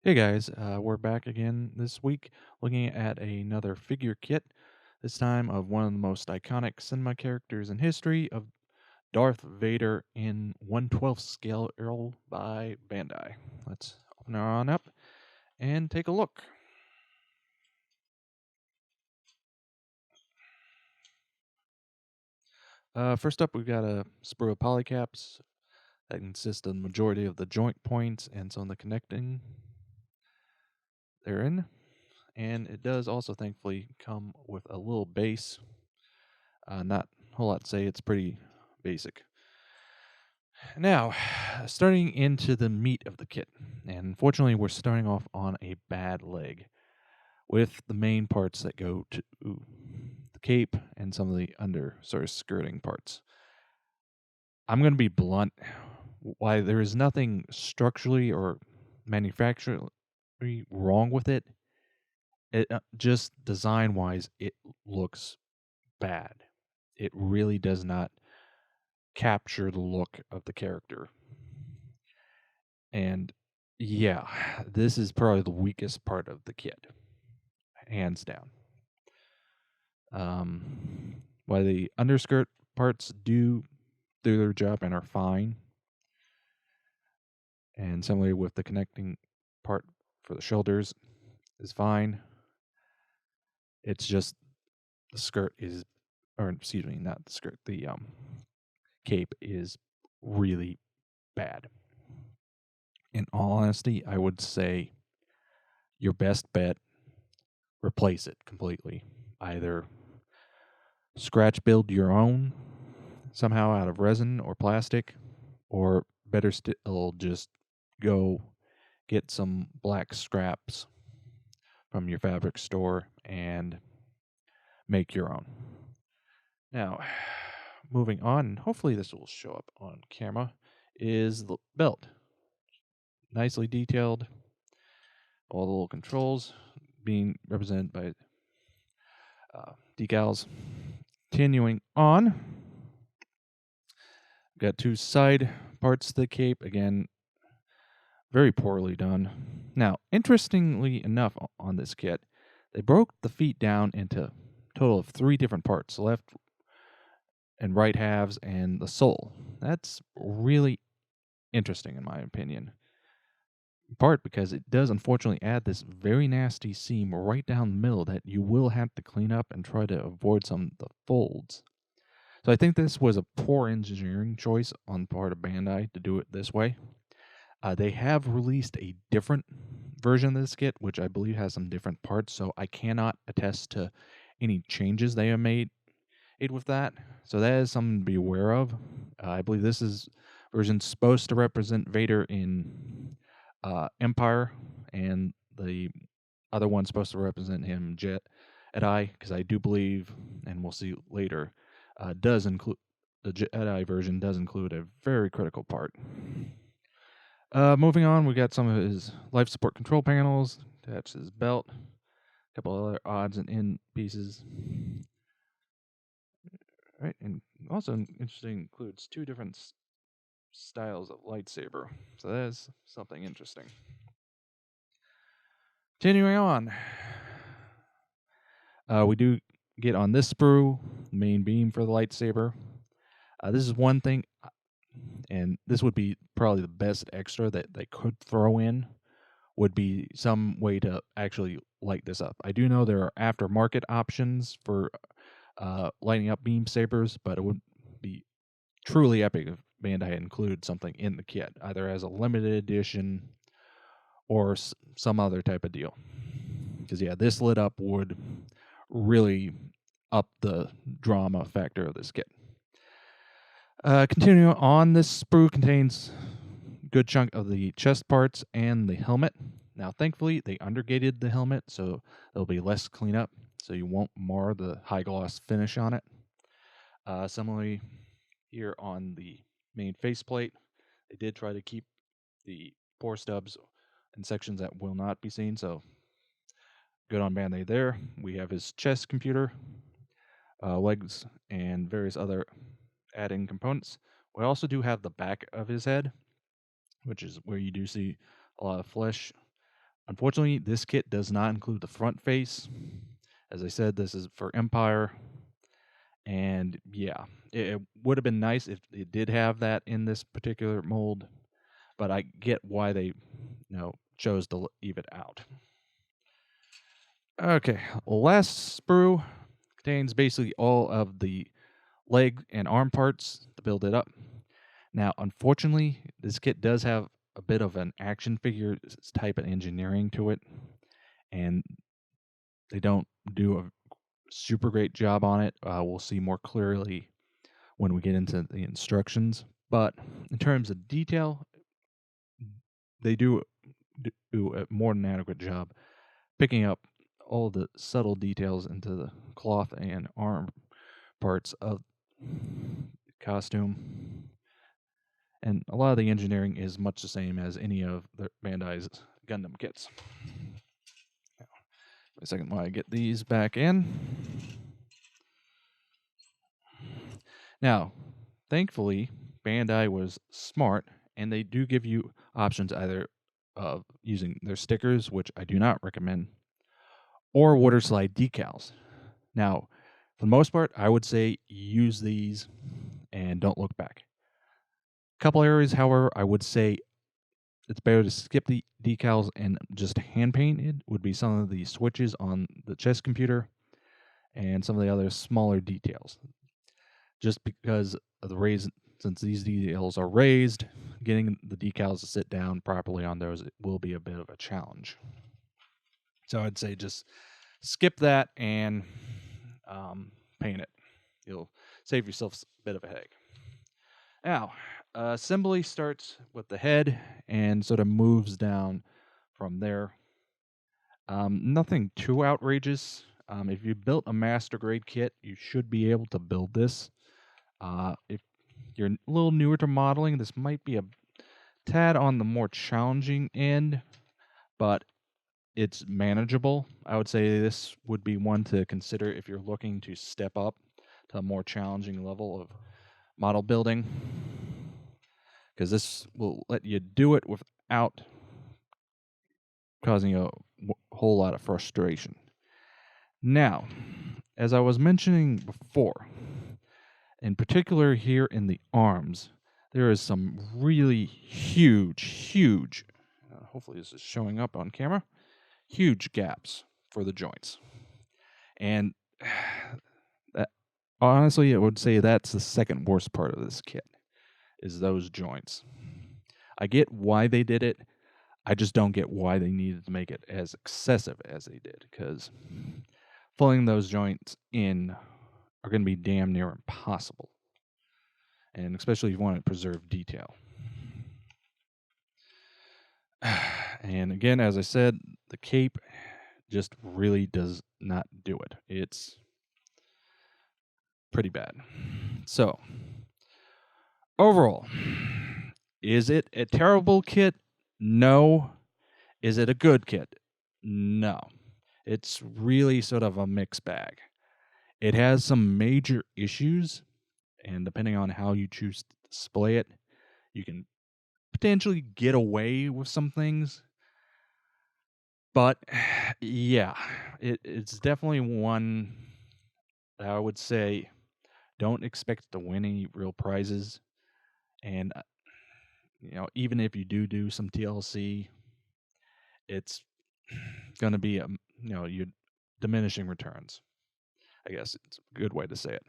Hey guys, we're back again this week looking at another figure kit, this time of one of the most iconic cinema characters in history of Darth Vader in 1/12 scale by Bandai. Let's open her on up and take a look. First up, we've got a sprue of polycaps that consist of the majority of the joint points and some of the connecting therein. And it does also thankfully come with a little base. Not a whole lot to say, it's pretty basic. Now, starting into the meat of the kit, and unfortunately, we're starting off on a bad leg with the main parts that go to the cape and some of the under sort of skirting parts. I'm going to be blunt. Why there is nothing structurally or manufacturally wrong with it, just design wise, it looks bad. It really does not capture the look of the character. And yeah, this is probably the weakest part of the kit, hands down. While the underskirt parts do their job and are fine, and similarly with the connecting part for the shoulders is fine. It's just the skirt is, or excuse me, not the skirt, the cape is really bad. In all honesty, I would say your best bet, replace it completely. Either scratch build your own somehow out of resin or plastic, or better still, just go get some black scraps from your fabric store and make your own. Now, moving on, hopefully this will show up on camera, is the belt. Nicely detailed, all the little controls being represented by decals. Continuing on, got two side parts of the cape. Again, very poorly done. Now, interestingly enough, on this kit, they broke the feet down into a total of three different parts: left and right halves and the sole. That's really interesting, in my opinion. In part because it does unfortunately add this very nasty seam right down the middle that you will have to clean up and try to avoid some of the folds. So I think this was a poor engineering choice on the part of Bandai to do it this way. They have released a different version of this kit, which I believe has some different parts, so I cannot attest to any changes they have made with that. So that is something to be aware of. I believe this is version supposed to represent Vader in Empire, and the other one's supposed to represent him Jedi, because I do believe, and we'll see later, does include the Jedi version does include a very critical part. Moving on, we got some of his life support control panels attached to his belt, a couple other odds and end pieces. Right, and also interesting includes two different styles of lightsaber, so that is something interesting. Continuing on, we do get on this sprue, main beam for the lightsaber. This is one thing, and this would be probably the best extra that they could throw in, would be some way to actually light this up. I do know there are aftermarket options for lighting up beam sabers, but it would be truly epic if Bandai included something in the kit, either as a limited edition or some other type of deal. Because yeah, this lit up would really up the drama factor of this kit. Continuing on, this sprue contains a good chunk of the chest parts and the helmet. Now, thankfully, they undergated the helmet, so there'll be less cleanup, so you won't mar the high gloss finish on it. Similarly, here on the main faceplate, they did try to keep the pore stubs and sections that will not be seen, so good on Bandai there. We have his chest computer, legs, and various other adding components. We also do have the back of his head, which is where you do see a lot of flesh Unfortunately, this kit does not include the front face. As I said, this is for Empire. And yeah, it would have been nice if it did have that in this particular mold, but I get why they chose to leave it out. Okay, last sprue contains basically all of the leg and arm parts to build it up. Now, unfortunately, this kit does have a bit of an action figure type of engineering to it, and they don't do a super great job on it. We'll see more clearly when we get into the instructions. But in terms of detail, they do a more than adequate job picking up all the subtle details into the cloth and arm parts of the costume. And a lot of the engineering is much the same as any of the Bandai's Gundam kits. Wait a second while I get these back in. Now, thankfully, Bandai was smart, and they do give you options either of using their stickers, which I do not recommend, or water slide decals. Now, for the most part, I would say use these and don't look back. A couple areas, however, I would say it's better to skip the decals and just hand paint it, would be some of the switches on the chess computer and some of the other smaller details. Just because of the raise, since these details are raised, getting the decals to sit down properly on those, it will be a bit of a challenge. So I'd say just skip that and paint it. You'll save yourself a bit of a headache. Now, assembly starts with the head and sort of moves down from there. Nothing too outrageous. If you built a master grade kit, you should be able to build this. If you're a little newer to modeling, this might be a tad on the more challenging end, but it's manageable. I would say this would be one to consider if you're looking to step up to a more challenging level of model building, because this will let you do it without causing a whole lot of frustration. Now, as I was mentioning before, in particular here in the arms, there is some really huge, hopefully this is showing up on camera, huge gaps for the joints. And honestly, I would say that's the second worst part of this kit, is those joints. I get why they did it. I just don't get why they needed to make it as excessive as they did, because filling those joints in are going to be damn near impossible. And especially if you want to preserve detail. And again, as I said, the cape just really does not do it. It's pretty bad. So, overall, is it a terrible kit? No. Is it a good kit? No. It's really sort of a mixed bag. It has some major issues, and depending on how you choose to display it, you can potentially get away with some things. But yeah, it's definitely one that I would say don't expect to win any real prizes. And even if you do some TLC, it's going to be your diminishing returns. I guess it's a good way to say it.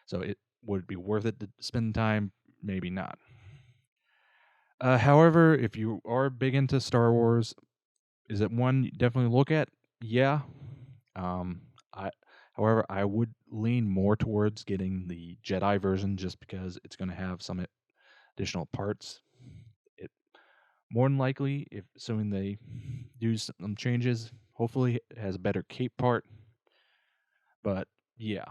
So it would be worth it to spend time, maybe not. However, if you are big into Star Wars, is it one you definitely look at? Yeah. However, I would lean more towards getting the Jedi version just because it's going to have some additional parts. It more than likely, if assuming they do some changes, hopefully it has a better cape part. But yeah.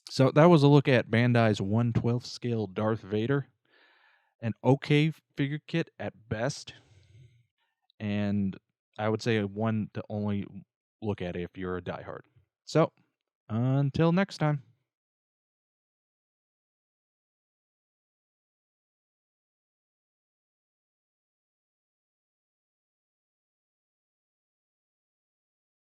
So that was a look at Bandai's 1/12 scale Darth Vader. An okay figure kit at best. And I would say one to only look at if you're a diehard. So, until next time.